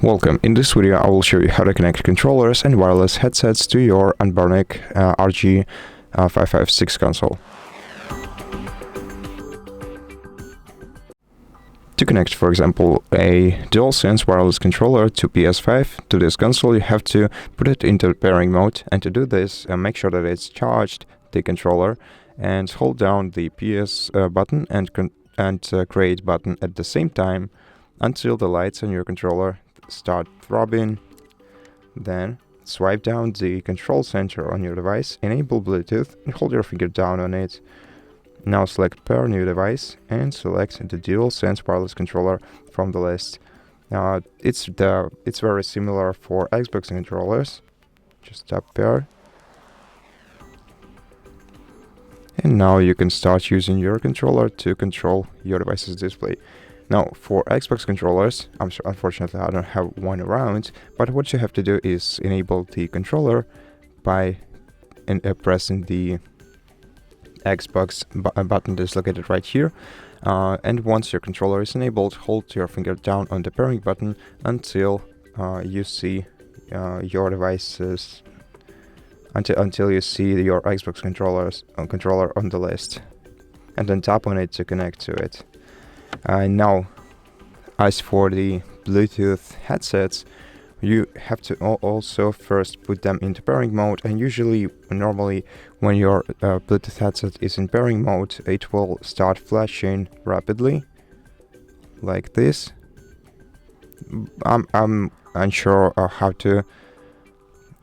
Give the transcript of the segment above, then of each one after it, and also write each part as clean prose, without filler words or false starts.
Welcome. In this video I will show you how to connect controllers and wireless headsets to your Anbernic RG556 console. To connect, for example, a DualSense wireless controller to PS5 to this console, you have to put it into pairing mode, and to do this, make sure that it's charged, the controller, and hold down the PS button and create button at the same time until the lights on your controller start throbbing. Then swipe down the control center on your device, enable Bluetooth, and hold your finger down on it. Now select pair new device and select the DualSense wireless controller from the list. It's very similar for Xbox controllers. Just tap pair. And now you can start using your controller to control your device's display. Now, for Xbox controllers, unfortunately I don't have one around, but what you have to do is enable the controller by pressing the Xbox button that is located right here. And once your controller is enabled, hold your finger down on the pairing button until you see your devices, until you see your Xbox controller on the list, and then tap on it to connect to it. Now, as for the Bluetooth headsets, you have to also first put them into pairing mode, and normally when your Bluetooth headset is in pairing mode, it will start flashing rapidly like this. I'm unsure how to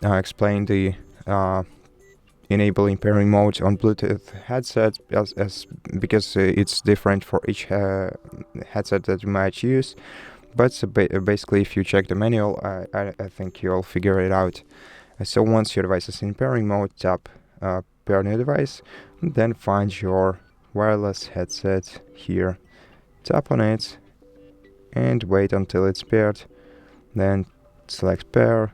explain the enabling pairing mode on Bluetooth headsets because it's different for each headset that you might use. But basically, if you check the manual, I think you'll figure it out. So once your device is in pairing mode, tap pair new device, and then find your wireless headset here. Tap on it and wait until it's paired. Then select pair.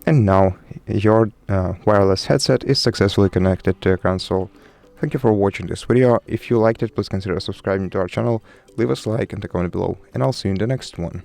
And now your wireless headset is successfully connected to a console. Thank you for watching this video. If you liked it, please consider subscribing to our channel, leave us a like and a comment below, and I'll see you in the next one.